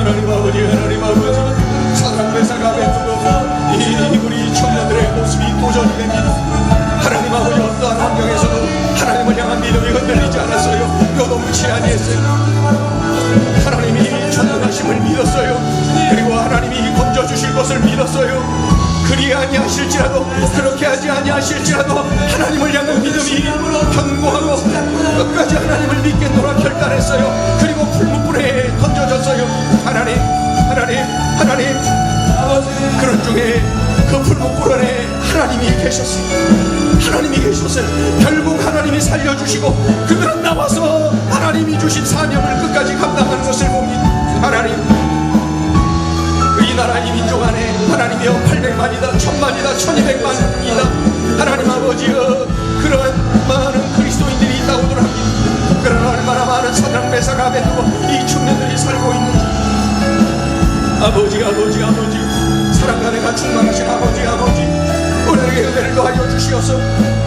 Speaker 2: 하나님 아버지, 하나님 아버지, 사랑 회사가 베푸고 이 우리 청년들의 모습이 도전이 됩니다. 하나님 아버지, 어떠한 환경에서도 하나님을 향한 믿음이 흔들리지 않았어요. 요동치 아니했어요. 하나님이 전능하심을 믿었어요. 그리고 하나님이 건져주실 것을 믿었어요. 그리 아니하실지라도, 그렇게 하지 아니하실지라도 하나님을 향한 믿음이 견고하고 끝까지 하나님을 믿겠노라 결단했어요. 그리고 풀무불에 던져졌어요. 하나님, 하나님, 하나님. 그런 중에 그 풀무불 안에 하나님이 계셨어요. 하나님이 계셨어요. 결국 하나님이 살려주시고 그들은 나와서 하나님이 주신 사명을 끝까지 감당하는 것을 봅니다. 하나님, 이 나라 이 민족 안에 하나님이여 800만이다 1000만이다 1200만이다 하나님 아버지여 그런 많은 그리스도인들이 있다고들 합니다. 그러나 얼마나 많은 사랑 매사가 베푸고 이 청년들이 살고 있는지. 아버지, 아버지, 아버지, 사랑과 내가 충만하신 아버지, 아버지, 우리에게 은혜를 더하여 주시옵소서.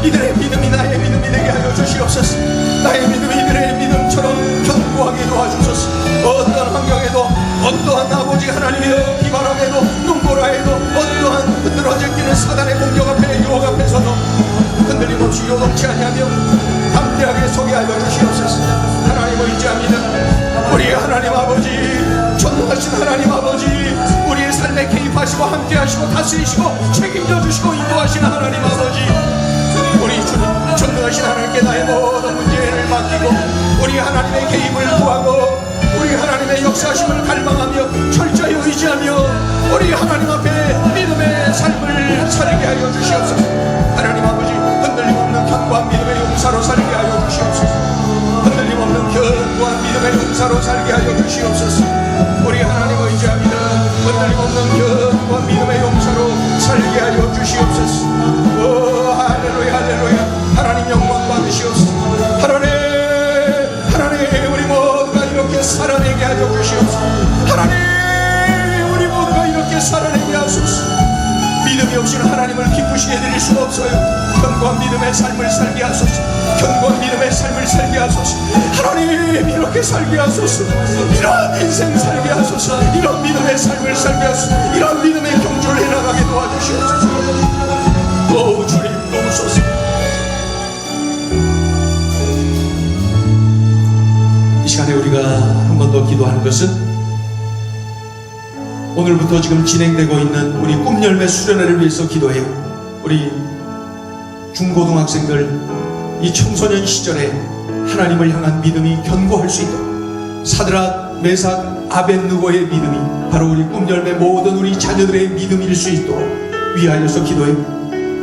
Speaker 2: 이들의 믿음이 나의 믿음이 되게 하여 주시옵소서. 나의 믿음이 이들의 믿음처럼 견고하게 도와주소서. 어떠한 환경에도, 어떠한 아버지 하나님의 비바람에도, 눈보라에도, 어떠한 흔들어지는 사단의 공격 앞에, 유혹 앞에서도 흔들림 없이 요동치 아니하며 담대하게 서게 하여 주시옵소서. 하나님을 의지합니다. 우리 하나님 아버지, 전능하신 하나님 아버지, 우리의 삶에 개입하시고 함께하시고 다스리시고 책임져 주시고 인도하시는 하나님 아버지, 우리 주님 전능하신 하나님께 나의 모든 문제를 맡기고 우리 하나님의 개입을 구하고 우리 하나님의 역사하심을 갈망하며 철저히 의지하며 우리 하나님 앞에 믿음의 삶을 살게 하여 주시옵소서. 하나님 아버지, 흔들림 없는 견고한 믿음의 용사로 살게 하여 주시옵소서. 흔들림 없는 견고한 믿음의 용사로 살게 하여 주시옵소서. 우리 하나님 의지합니다. 흔들림 없는 견고한 믿음의 용사로 살게 하여 주시옵소서. 오 할렐루야, 할렐루야. 하나님 영광 받으시옵소서. 하나님, 하나님, 우리 모두가 이렇게 살아내게 하여 주시옵소서. 하나님, 우리 모두가 이렇게 살아내게 하소서. 믿음이 없이는 하나님을 기쁘시게 해드릴 수가 없어요. 견고한 믿음의 삶을 살게 하소서. 견고한 믿음의 삶을 살게 하소서. 하나님, 이렇게 살게 하소서. 이런 인생 살게 하소서. 이런 믿음의 삶을 살게 하소서. 이런 믿음의 경주를 해나가게 도와주시옵소서. 오 주님, 도우소서. 이 시간에 우리가 한 번 더 기도하는 것은 오늘부터 지금 진행되고 있는 우리 꿈열매 수련회를 위해서 기도해요. 우리 중고등학생들 이 청소년 시절에 하나님을 향한 믿음이 견고할 수 있도록 사드락, 메삭, 아벳느고의 믿음이 바로 우리 꿈열매 모든 우리 자녀들의 믿음일 수 있도록 위하여서 기도해요.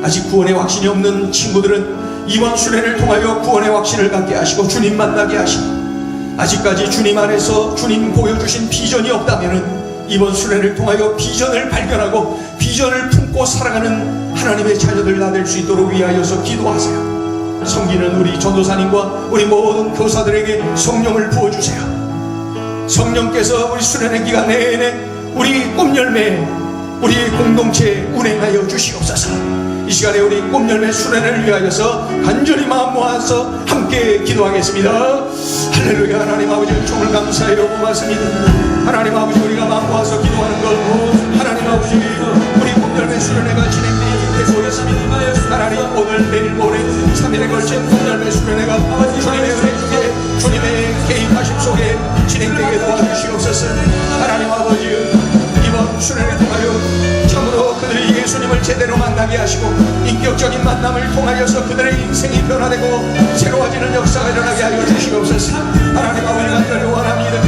Speaker 2: 아직 구원의 확신이 없는 친구들은 이번 수련회를 통하여 구원의 확신을 갖게 하시고 주님 만나게 하시고, 아직까지 주님 안에서 주님 보여주신 비전이 없다면은 이번 수련회를 통하여 비전을 발견하고 비전을 품고 살아가는 하나님의 자녀들 다 될 수 있도록 위하여서 기도하세요. 섬기는 우리 전도사님과 우리 모든 교사들에게 성령을 부어주세요. 성령께서 우리 수련회 기간 내내 우리 꿈열매, 우리 공동체에 운행하여 주시옵소서. 이 시간에 우리 꿈열매 수련회를 위하여서 간절히 마음 모아서 함께 기도하겠습니다. 할렐루야. 하나님 아버지, 정말 감사해요. 고맙습니다. 하나님 아버지, 우리가 마음 모아서 기도하는 것, 하나님 아버지, 우리 꿈열매 수련회가 진행되고 있습니다. 하나님, 오늘 내일 모레 3일에 걸친 꿈열매 수련회가 주님의 은혜, 주님의 개입하심 속에 진행되게 도와주시옵소서. 하나님 아버지, 이번 수련을 통하여 참으로 그들이 예수님을 제대로 만나게 하시고 인격적인 만남을 통하여서 그들의 인생이 변화되고 새로워지는 역사가 일어나게 하여 주시옵소서. 하나님 아버지가 그들을 원합니다.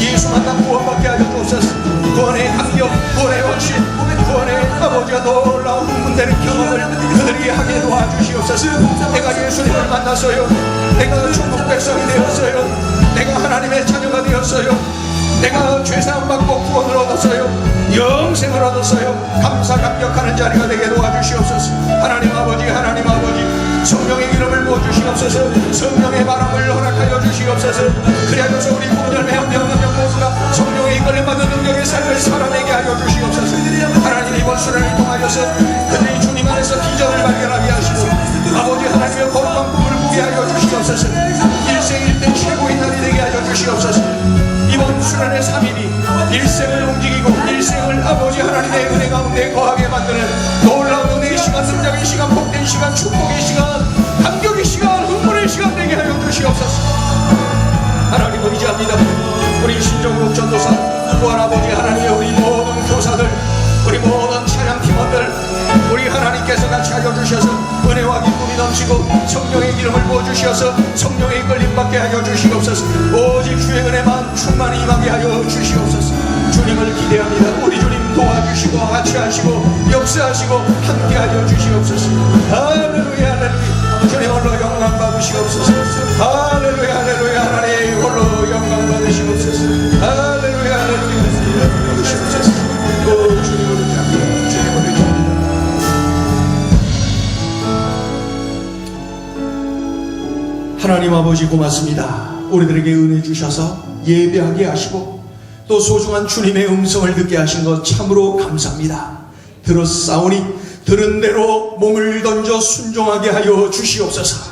Speaker 2: 예수 만나 구원받게 하여 주옵소서. 구원의 감격, 구원의 확신, 구원의 아버지가 놀라운 흥분되는 경험을 그들이 하게 도와주시옵소서. 내가 예수님을 만났어요. 내가 천국 백성이 되었어요. 내가 하나님의 자녀가 되었어요. 내가 죄사함 받고 구원을 얻었어요. 영생을 얻었어요. 감사 감격하는 자리가 되게 도와주시옵소서. 하나님 아버지, 하나님 아버지, 성령의 이름을 부어주시옵소서. 성령의 바람을 허락하여 주시옵소서. 그리하여서 우리 구원열매 한 명 한 명 모두가 성령의 이끌림 받은 능력의 삶을 살아내게 하여 주시옵소서. 하나님 이번 수련을 통하여서 그들이 주님 안에서 비전을 발견하게 하시고 아버지 하나님의 거룩한 꿈을 꾸게 하여 주시옵소서. 일생일대 최고의 날이 되게 하여 주시옵소서. 이번 수련의 3일이 일생을 움직이고 일생을 아버지 하나님의 은혜 가운데 거하게 만드는 놀라운 은혜의 시간, 능력의 시간, 복된 시간, 축복의 시간, 감격의 시간, 흥분의 시간 되게 하여 주시옵소서. 하나님을 의지합니다. 우리 신정국 전도사, 또한 아버지 하나님의 우리 모든 교사들, 우리 모든 찬양팀원들, 우리 하나님께서 같이 하여 주셔서 은혜와 기쁨이 넘치고 성령의 기름을 부어주셔서 성령의 이끌림 받게 하여 주시옵소서. 오직 주의 은혜만 충만히 임하게 하여 주시옵소서. 주님을 기대합니다. 우리 주님 도와주시고 하치하시고 역사하시고 함께 하여 주시옵소서. 할렐루야 할렐루야. 주님 홀로 영광 받으시옵소서. 할렐루야 할렐루야. 하나님 홀로 영광 받으시옵소서. 할렐루야 할렐루야. 받으시옵소서. 오 주님을 의지합니다. 주님을 의지합니다. 하나님 아버지 고맙습니다. 우리들에게 은혜 주셔서 예배하게 하시고 또 소중한 주님의 음성을 듣게 하신 것 참으로 감사합니다. 들었사오니 들은 대로 몸을 던져 순종하게 하여 주시옵소서.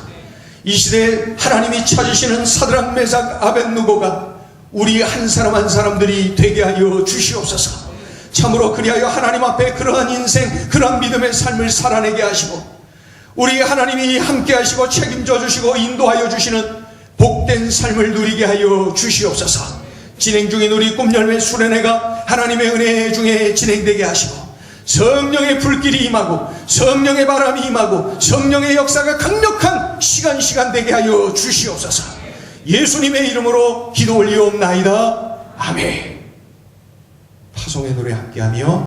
Speaker 2: 이 시대에 하나님이 찾으시는 사드락 메삭 아벳느고가 우리 한 사람 한 사람들이 되게 하여 주시옵소서. 참으로 그리하여 하나님 앞에 그러한 인생, 그러한 믿음의 삶을 살아내게 하시고 우리 하나님이 함께 하시고 책임져 주시고 인도하여 주시는 복된 삶을 누리게 하여 주시옵소서. 진행 중인 우리 꿈열매 수련회가 하나님의 은혜 중에 진행되게 하시고 성령의 불길이 임하고 성령의 바람이 임하고 성령의 역사가 강력한 시간 되게 하여 주시옵소서. 예수님의 이름으로 기도 올리옵나이다. 아멘. 파송의 노래 함께하며